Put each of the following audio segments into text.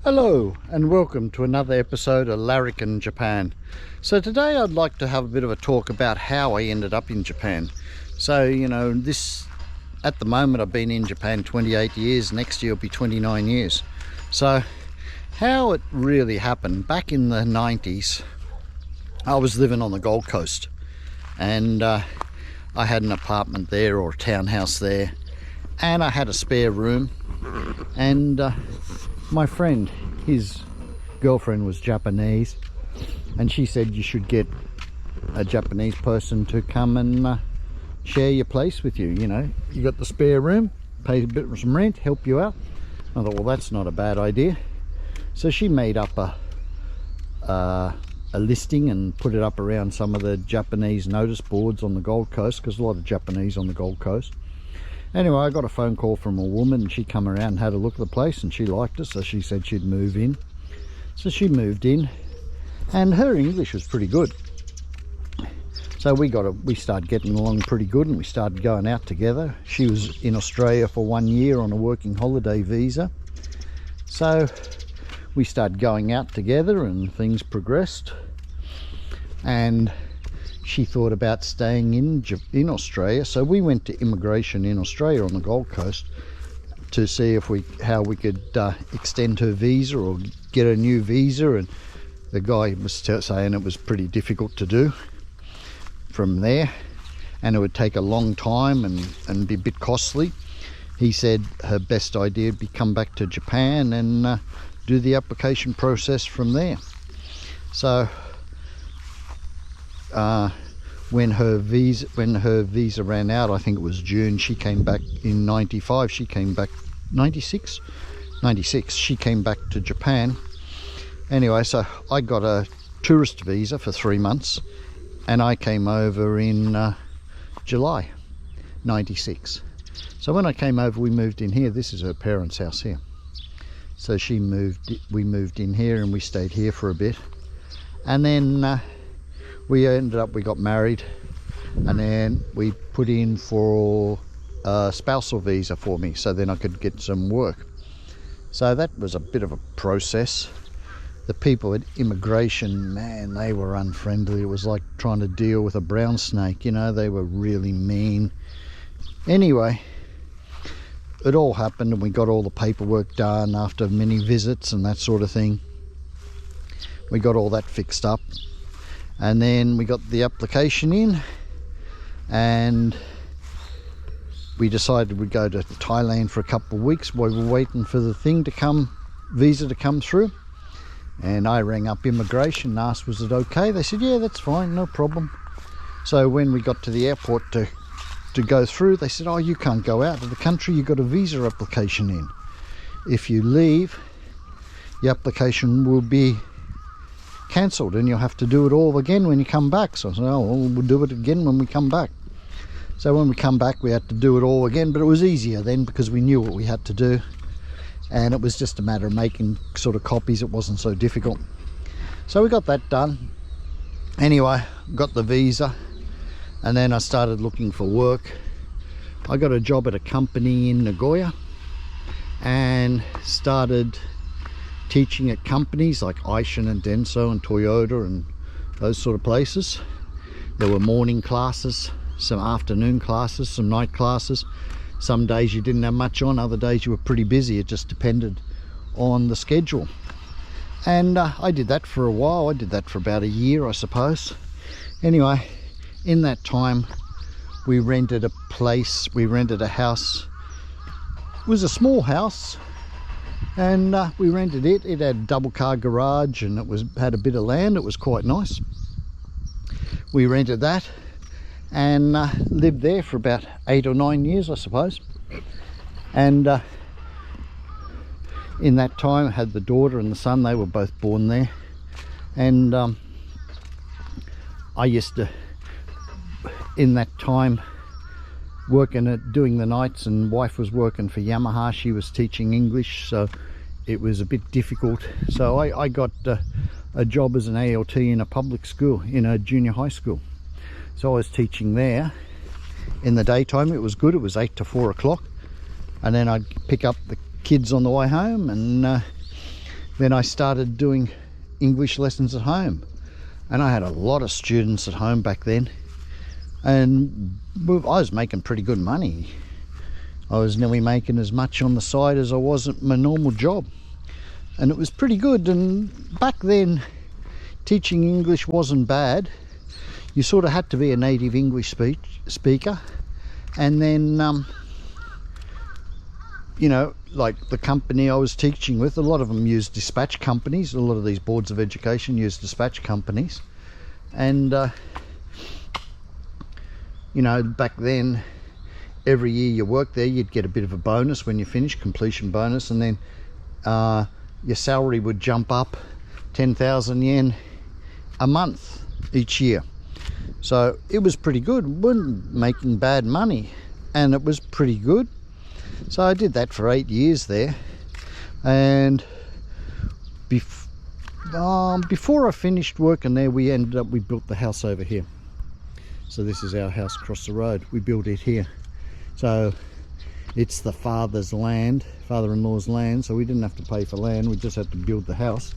Hello and welcome to another episode of Larrick in Japan. So today I'd like to have a bit of a talk about how I ended up in Japan. So at the moment I've been in Japan 28 years, next year will be 29 years. So how it really happened, back in the 90s I was living on the Gold Coast, and I had an apartment there, or a townhouse there, and I had a spare room, and my friend, his girlfriend was Japanese, and she said you should get a Japanese person to come and share your place with you. You got the spare room, pay a bit of some rent, help you out. I thought, well, that's not a bad idea. So she made up a listing and put it up around some of the Japanese notice boards on the Gold Coast, because a lot of Japanese on the Gold Coast. Anyway, I got a phone call from a woman, and she come around and had a look at the place, and she liked it, so she said she'd move in. So she moved in, and her English was pretty good. So we started getting along pretty good, and we started going out together. She was in Australia for 1 year on a working holiday visa. So we started going out together, and things progressed. And she thought about staying in Australia, so we went to immigration in Australia on the Gold Coast to see how we could extend her visa or get a new visa. And the guy was saying it was pretty difficult to do from there, and it would take a long time and be a bit costly. He said her best idea would be come back to Japan and do the application process from there. So when her visa ran out, I think it was June, she came back in 95. She came back 96. She came back to Japan. Anyway, so I got a tourist visa for 3 months, and I came over in July 96. So when I came over, we moved in here. This is her parents' house here. So we moved in here, and we stayed here for a bit, and then we got married, and then we put in for a spousal visa for me, so then I could get some work. So that was a bit of a process. The people at immigration, man, they were unfriendly. It was like trying to deal with a brown snake, they were really mean. Anyway, it all happened, and we got all the paperwork done after many visits and that sort of thing. We got all that fixed up. And then we got the application in, and we decided we'd go to Thailand for a couple of weeks while we were waiting for the visa to come through. And I rang up immigration and asked, was it okay? They said, yeah, that's fine, no problem. So when we got to the airport to go through, they said, oh, you can't go out of the country, you've got a visa application in. If you leave, the application will be cancelled, and you'll have to do it all again when you come back. So I said, oh, well, we'll do it again when we come back. So when we come back, we had to do it all again, but it was easier then because we knew what we had to do, and it was just a matter of making sort of copies. It wasn't so difficult. So we got that done. Anyway, got the visa, and then I started looking for work. I got a job at a company in Nagoya and started teaching at companies like Aishin and Denso and Toyota and those sort of places. There were morning classes, some afternoon classes, some night classes. Some days you didn't have much on, other days you were pretty busy. It just depended on the schedule. And I did that for a while. I did that for about a year, I suppose. Anyway, in that time we rented a place, we rented a house. It was a small house, and we rented it. It had a double car garage, and had a bit of land. It was quite nice. We rented that and lived there for about 8 or 9 years, I suppose. And in that time I had the daughter and the son. They were both born there. And I used to, in that time, working at doing the nights, and wife was working for Yamaha. She was teaching English, so it was a bit difficult. So I got a job as an ALT in a public school, in a junior high school. So I was teaching there in the daytime. It was good. It was 8 to 4 o'clock, and then I'd pick up the kids on the way home and then I started doing English lessons at home, and I had a lot of students at home back then, and I was making pretty good money. I was nearly making as much on the side as I was at my normal job, and it was pretty good. And back then teaching English wasn't bad. You sort of had to be a native English speaker, and then you know, like the company I was teaching with, a lot of them used dispatch companies. A lot of these boards of education use dispatch companies, and you know, back then every year you worked there, you'd get a bit of a bonus when you finished, completion bonus, and then your salary would jump up 10,000 yen a month each year. So it was pretty good. Wasn't making bad money, and it was pretty good. So I did that for 8 years there, and before I finished working there, we built the house over here. So this is our house across the road. We built it here. So it's the father-in-law's land, so we didn't have to pay for land, we just had to build the house.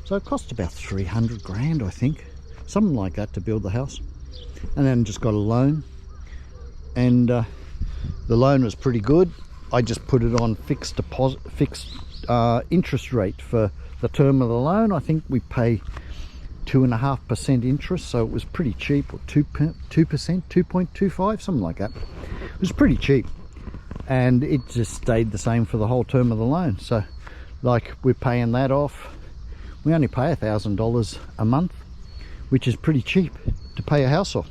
So it cost about 300 grand, I think, something like that, to build the house. And then just got a loan, and the loan was pretty good. I just put it on fixed interest rate for the term of the loan. I think we pay 2.5% interest, so it was pretty cheap, or 2%, 2.25, something like that. It was pretty cheap, and it just stayed the same for the whole term of the loan. So like, we're paying that off. We only pay $1,000 a month, which is pretty cheap to pay a house off,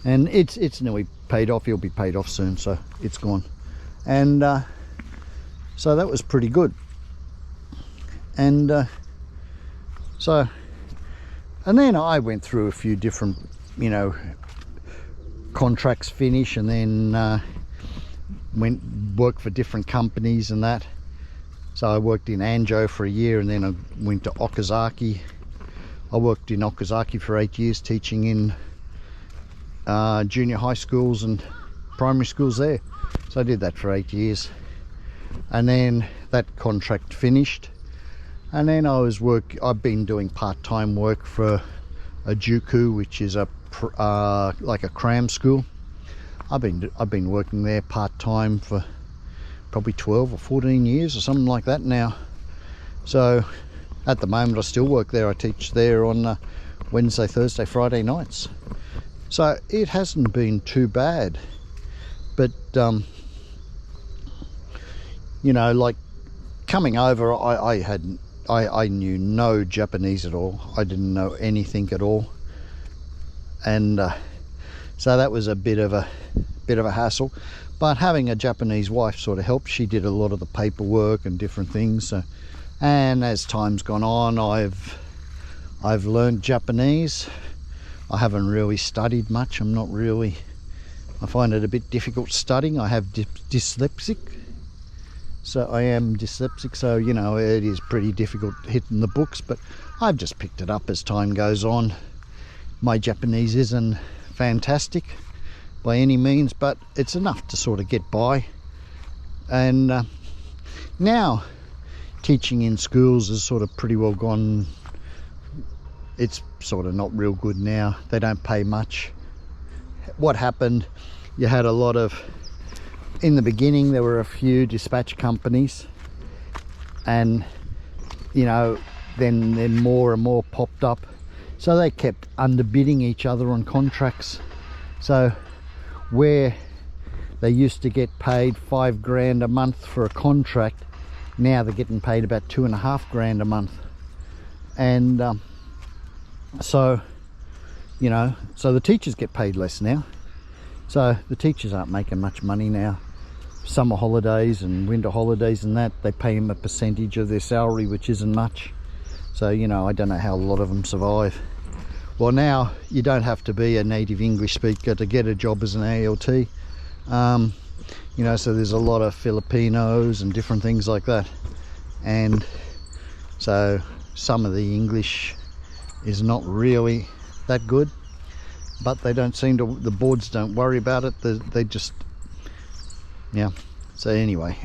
and it's nearly paid off. It'll be paid off soon, so it's gone. And so that was pretty good. And and then I went through a few different, you know, contracts finish, and then worked for different companies and that. So I worked in Anjo for a year, and then I went to Okazaki. I worked in Okazaki for 8 years, teaching in junior high schools and primary schools there. So I did that for 8 years, and then that contract finished, and then I've been doing part-time work for a Juku, which is like a cram school. I've been working there part-time for probably 12 or 14 years or something like that now. So at the moment I still work there. I teach there on Wednesday, Thursday, Friday nights. So it hasn't been too bad, but you know, like coming over, I knew no Japanese at all. I didn't know anything at all, and so that was a bit of a hassle. But having a Japanese wife sort of helped. She did a lot of the paperwork and different things. So, and as time's gone on, I've learned Japanese. I haven't really studied much. I find it a bit difficult studying. I have dyslexic. So I am dyslexic, so you know, it is pretty difficult hitting the books, but I've just picked it up as time goes on. My Japanese isn't fantastic by any means, but it's enough to sort of get by. And now teaching in schools is sort of pretty well gone. It's sort of not real good now. They don't pay much. What happened, you had a lot of, in the beginning there were a few dispatch companies, and you know, then more and more popped up, so they kept underbidding each other on contracts. So where they used to get paid 5 grand a month for a contract, now they're getting paid about 2.5 grand a month. And so you know, so the teachers get paid less now. So the teachers aren't making much money now. Summer holidays and winter holidays and that, they pay them a percentage of their salary, which isn't much. So you know, I don't know how a lot of them survive. Well, now you don't have to be a native English speaker to get a job as an ALT. You know, so there's a lot of Filipinos and different things like that, and so some of the English is not really that good, but they don't seem to, the boards don't worry about it. They just, yeah. So anyway,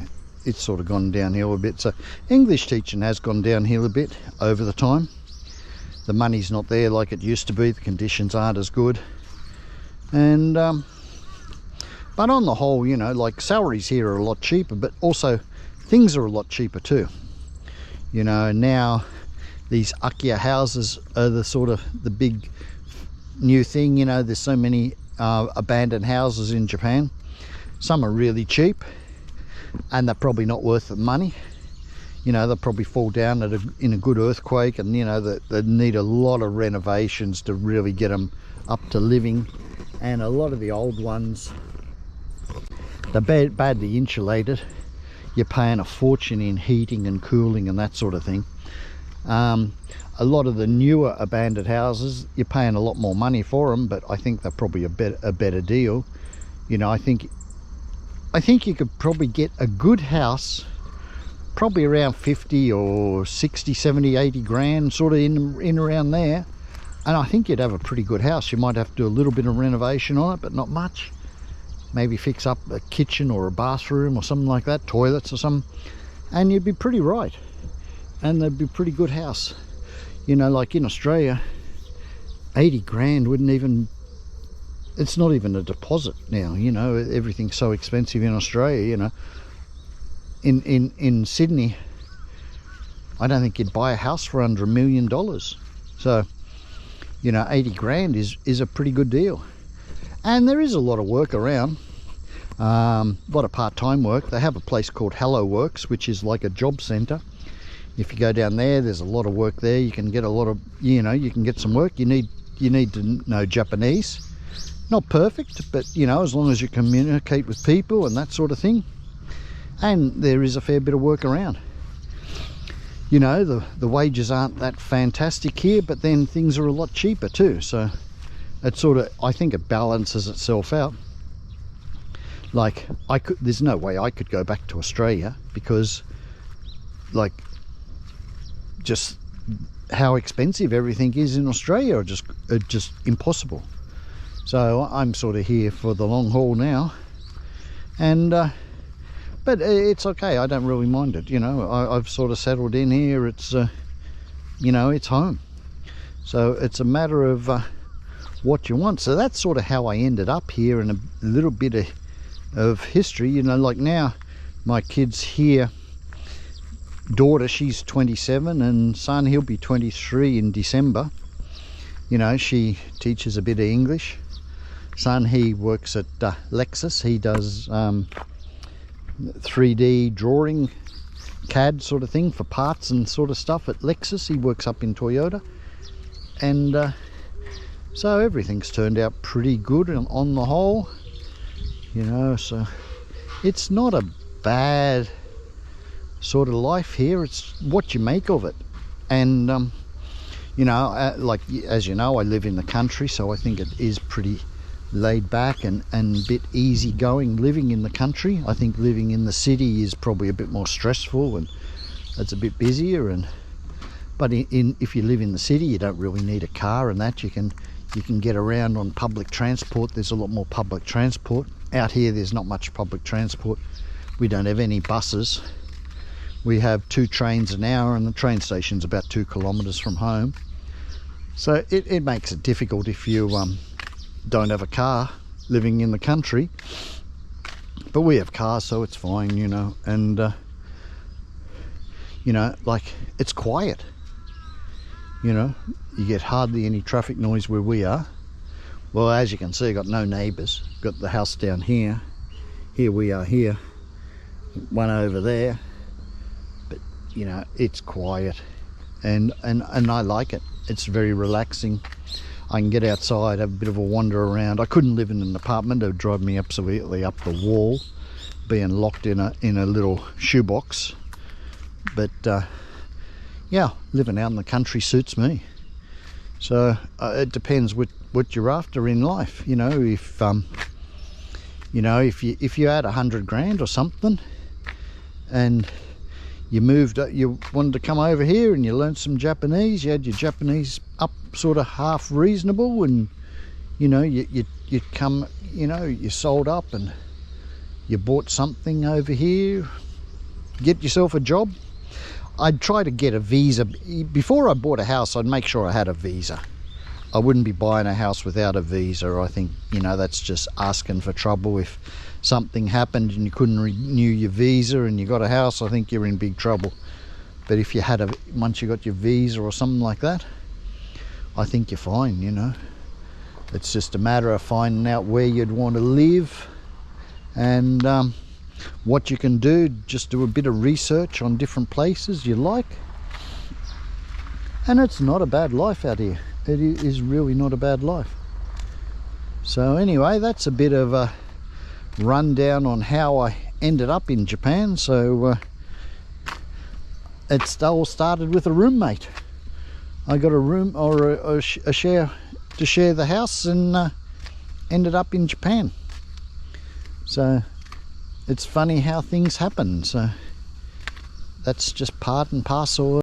it's sort of gone downhill a bit. So English teaching has gone downhill a bit over the time. The money's not there like it used to be. The conditions aren't as good. And but on the whole, you know, like salaries here are a lot cheaper, but also things are a lot cheaper too. You know, now these Akia houses are the sort of the big new thing. You know, there's so many abandoned houses in Japan. Some are really cheap and they're probably not worth the money. You know, they'll probably fall down in a good earthquake, and you know they need a lot of renovations to really get them up to living. And a lot of the old ones, they're badly insulated. You're paying a fortune in heating and cooling and that sort of thing. A lot of the newer abandoned houses, you're paying a lot more money for them, but I think they're probably a better deal. You know, I think you could probably get a good house probably around 50 or 60, 70, 80 grand, sort of in around there, and I think you'd have a pretty good house. You might have to do a little bit of renovation on it, but not much. Maybe fix up a kitchen or a bathroom or something like that, toilets or something, and you'd be pretty right, and there'd be a pretty good house. You know, like in Australia, 80 grand wouldn't even, it's not even a deposit now. You know, everything's so expensive in Australia. You know, in Sydney, I don't think you'd buy a house for under $1 million. So, you know, 80 grand is a pretty good deal. And there is a lot of work around, a lot of part-time work. They have a place called Hello Works, which is like a job centre. If you go down there, there's a lot of work there. You can get a lot of, you know, you can get some work. You need to know Japanese. Not perfect, but you know, as long as you communicate with people and that sort of thing. And there is a fair bit of work around. You know, the wages aren't that fantastic here, but then things are a lot cheaper too. So it sort of, I think it balances itself out. Like there's no way I could go back to Australia, because like just how expensive everything is in Australia are just impossible. So I'm sort of here for the long haul now, and but it's okay. I don't really mind it. You know, I've sort of settled in here. It's you know, it's home. So it's a matter of what you want. So that's sort of how I ended up here, and a little bit of history. You know, like now my kids here, daughter, she's 27, and son, he'll be 23 in December. You know, she teaches a bit of English. Son, he works at Lexus. He does 3D drawing, CAD sort of thing for parts and sort of stuff at Lexus. He works up in Toyota, and so everything's turned out pretty good on the whole. You know, so it's not a bad sort of life here. It's what you make of it. And you know, like as you know, I live in the country, so I think it is pretty laid back and a bit easygoing living in the country. I think living in the city is probably a bit more stressful, and it's a bit busier. But if you live in the city, you don't really need a car, and that you can get around on public transport. There's a lot more public transport out here. There's not much public transport. We don't have any buses. We have 2 trains an hour, and the train station's about 2 kilometers from home. So it makes it difficult if you don't have a car living in the country. But we have cars, so it's fine, you know. And you know, like, it's quiet. You know, you get hardly any traffic noise where we are. Well, as you can see, I've got no neighbours. Got the house down here. Here we are here. One over there. But, you know, it's quiet. And I like it. It's very relaxing. I can get outside, have a bit of a wander around. I couldn't live in an apartment. It would drive me absolutely up the wall, being locked in a little shoebox. But yeah, living out in the country suits me. So it depends what you're after in life. You know, if you know, if you had 100 grand or something, and you wanted to come over here and you learned some Japanese, you had your Japanese up sort of half reasonable, and you know, you'd come, you know, you sold up and you bought something over here, get yourself a job. I'd try to get a visa. Before I bought a house, I'd make sure I had a visa. I wouldn't be buying a house without a visa. I think, you know, that's just asking for trouble. If something happened and you couldn't renew your visa and you got a house, I think you're in big trouble. But if you had once you got your visa or something like that, I think you're fine, you know. It's just a matter of finding out where you'd want to live and what you can do. Just do a bit of research on different places you like. And it's not a bad life out here. It is really not a bad life. So anyway, that's a bit of a rundown on how I ended up in Japan. So it all started with a roommate. I got a room or a share to share the house, and ended up in Japan. So it's funny how things happen. So that's just part and parcel